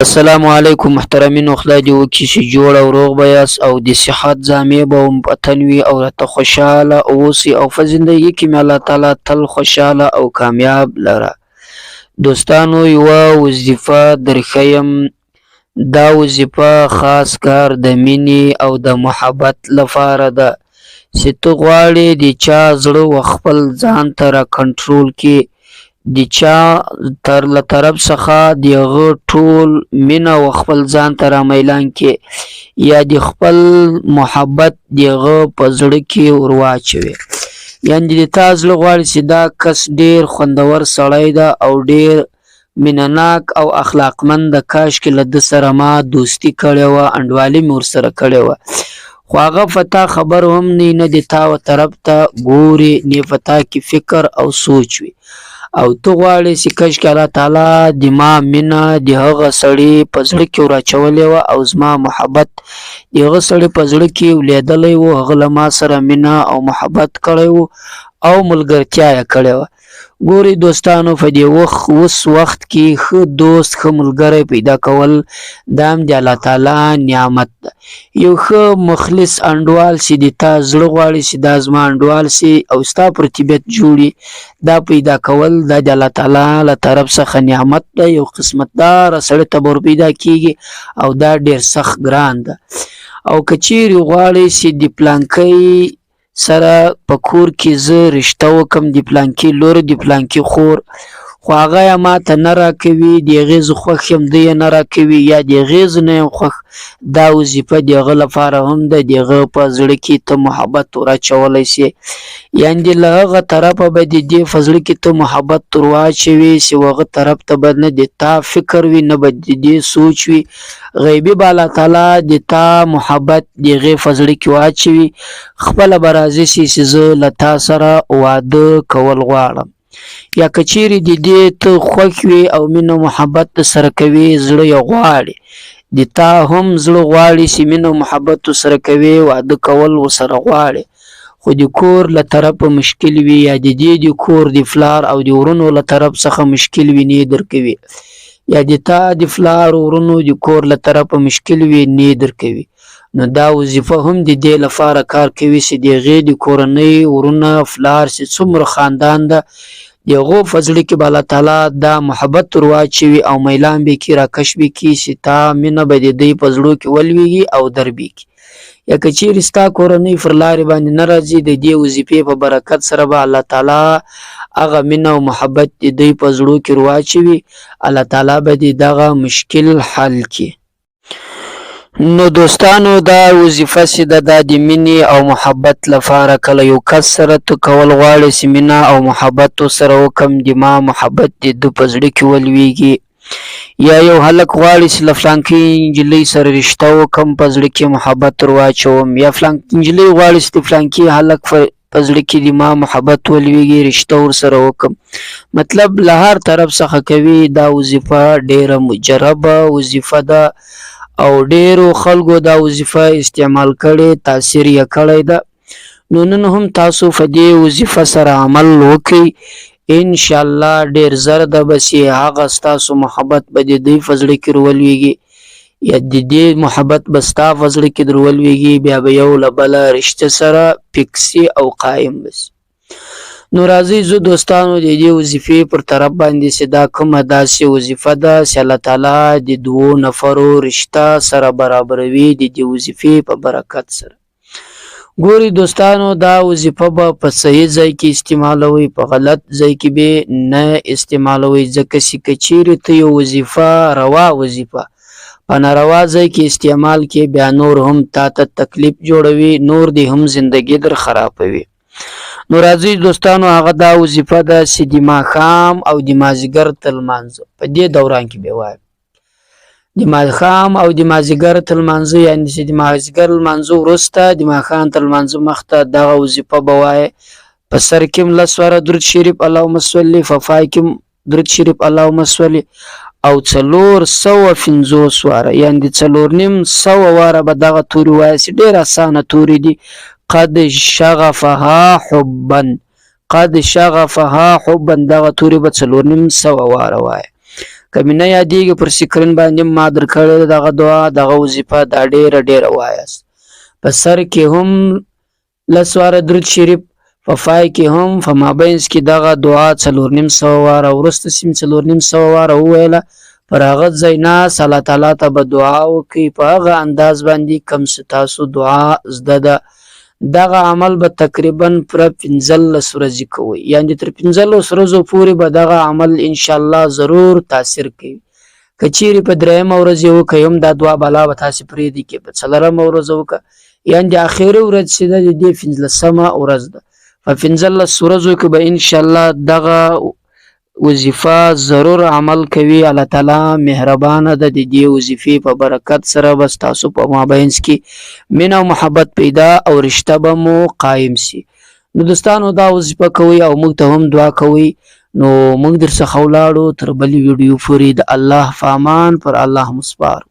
السلام علیکم محترمینو، خدای دې وکړي چې جوړ او روغ به یاست او د صحت جامې به مو په تن وي او راته خوشحاله اوسئ او په زندګي کې مې الله تعالی تل خوشحاله او کامیاب لره. دوستانو، یوه وظیفه درښیم. دا وظیفه خاص کار د مینې او د محبت لپاره ده چې ته غواړې د چا زړه و خپل ځان ته را کنټرول کړې، د چا له طرف څخه د هغه ټول مینه و خپل ځان ته را میلان کړې، یا د خپل محبت د هغه په زړه کې ور واچوې. یعنې د تا زړه غواړي چې دا کس ډېر خوندور سړی ده او ډېر مینه ناک او اخلاقمند ده، کاشکې له ده سره ما دوستي کړې وه، انډوالي مې ورسره کړې وه، خو هغه په تا خبر هم نه د تا طرف ته ګوري، نه په تا کې فکر او سوچ وي، او ته غواړې چې کاشکې الله تعالی د ما مینه د هغه سړي په زړه کې ور اچولې وه او زما محبت د هغه سړي په زړه کې ولیدلی و، هغه له ما سره مینه او محبت کړی و او ملګرتیا یې کړې وه. ګورئ دوستانو، په دې اوس وخت کې ښه دوست، ښه ملګری پیدا کول دا هم د الله تعالی نعمت ده. یو ښه مخلص انډوال چې د تا زړه غواړي چې دا زما انډوال سي او ستا پر طبیعت جوړي، دا پیدا کول دا د الله تعالی له طرف څخه نعمت ده. یو قسمتداره سړي ته به ور پیدا کېږي او دا ډېر سخت ګران ده. او که چیرې غواړئ چې د پلانکۍ سره په کور کې زه رشته وکړم، د پلانکي لور، د پلانکي خور، خو هغه یې ما ته نه راکوي، د هغې زه خوښ یم، ده یې نه راکوي، یا د هغې زه نه یم خوښ، دا وظیفه د هغه لپاره هم ده. د هغه په زړه کې ته محبت ور اچولی سې، یعنې له هغه طرفه به د دې په زړه کې ته محبت ور واچوې چې هغه طرف ته به نه د تا فکر وي، نه به د دې سوچ وي، غیبي به الله تعالی د تا محبت د هغې په زړه کې واچوي. خپله به راضي سي چې زه له تا سره واده کول غواړم. یا که چیرې د دې ته خوښ وي او مینه او محبت درسره کوي، زړه یې غواړي، د تا هم زړه غواړي چې مینه او محبت ورسره کوي، واده کول ورسره غواړي، خو د کور له طرفه مشکل وي، یا د دې د کور د پلار او د ورونو له طرف څخه مشکل وي، نه یې درکوي، یا د تا د پلار ورونو د کور له طرفه مشکل وي، نه یې درکوي. نو دا وظیفه هم د دې لپاره کار کوي چې د هغې د کورنۍ ورونه، پلار چې څومره خاندان ده، د هغو په زړه کې به الله تعالی دا محبت ور واچوي او میلان به یې کړي، راکش به یې کړي چې تا مینه به د دوی په زړو کې ولویږي او در به یې کړي. یا که چیرې ستا کورنۍ پر لارې باندې نه راځي، د دې وظیفې په برکت سره به الله تعالی هغه مینه او محبت د دوی په زړو کې ور واچوي، الله تعالی به د دغه مشکل حل کړي. نو دوستانو، دا وظیفه چې ده دا د مینې او محبت لپاره. کله یو کس سره ته کول غواړې چې مینه او محبت ورسره وکړم، د ما محبت د ده په زړه کې ولویږي، یا یو هلک غواړي چې له فلانکۍ نجلۍ سره رشته وکړم، په زړه کې محبت ور واچوم، یا فلانکۍ نجلۍ غواړي چې د فلانکي هلک په زړه کې د ما محبت ولویږي، رشته ورسره وکړم، مطلب له هر طرف څخه کوي. دا وظیفه ډېره مجربه وظیفه ده او ډېرو خلکو دا وظیفه استعمال کړې، تاثیر یې کړی ده. نو نن هم تاسو په دې وظیفه سره عمل وکړئ، انشاءالله ډېر زر ده به چې هغه ستاسو محبت به د دوی په زړه کې ولویږي، یا د دې محبت به ستا په زړه کې در ولویږي، بیا به یو له بله رشته سره فکس سي او قایم به سي. نو راځئ زه دوستانو د دې وظیفې پر طرف باندې چې دا کومه داسې وظیفه ده چې الله تعالی د دوو نفرو رشته سره برابروي د دې وظیفې په برکت سره. ګورئ دوستانو، دا وظیفه به په صحیح ځای کې استعمالوئ، په غلط ځای کې به نه استعمالوئ، ځکه چې که چیرې ته یو وظیفه روا وظیفه په ناروا ځای کې استعمال کې، بیا نور هم تا ته تکلیف جوړوي، نور دې هم زندګي در خرابوي. نو راځئ دوستانو، هغه دا وظیفه ده چې د ماښام او د مازدیګر تر لمانځه په دې دوران کې به وایم، د ماښام او د مازدیګر تر لمانځه، یعنې چې د مازدیګر لمانځه وروسته د ماښام تر لمانځه مخته دغه وظیفه به وایې. په سر کې هم 10 واره درود شریف اللهم صلي، په پای کې هم درود شریف اللهم صلي، او 450 واره، یعنې د 4.5 واره به دغه توري وایې چې ډېر اسانه توري دي. قد شغفها حبا، قد شغفها حبا، دغه توري به 4.5 واره وایې. کمی نه یادېږي پر سکرین باندې ما درکړې دغه دعا دغه وظیفه دا ډیره وایاست. په سر کې هم لس واره درود شریف، په پای کې هم په مابینځ کې دغه دعا 4.5 واره وروسته سیم 4.5 واره وویله. پر هغه ځای ناست الله تعالی ته به دعا وکړئ په هغه انداز باندې کوم چې تاسو دعا زده ده. دغه عمل به تقریبا پر 15 ورځې کوئ، یعنې تر 15 ورځو پورې به دغه عمل انشاءالله ضرور تاثیر کوي. که چیرې په 3مه ورځ یې وکړئ هم دا دعا بلا به تاسې پرېږدي، کې په 4مه ورځ وکړه، یعنې د اخري ورځ چې ده د دې 15مه ورځ ده. په 15 ورځو کې به انشاءالله دغه وظیفه ضرور عمل کوي. الله تعالی مهربانه ده، د دې وظیفې په برکت سره بس تاسو په مابینځ کې مینه او محبت پیدا او رشته به مو قایم سي. نو دوستانو دا وظیفه کوئ او موږ ته هم دعا کوئ. نو موږ در څخه ولاړو تر بلې ویډیو پورې د الله په امان پر الله مو سپارو.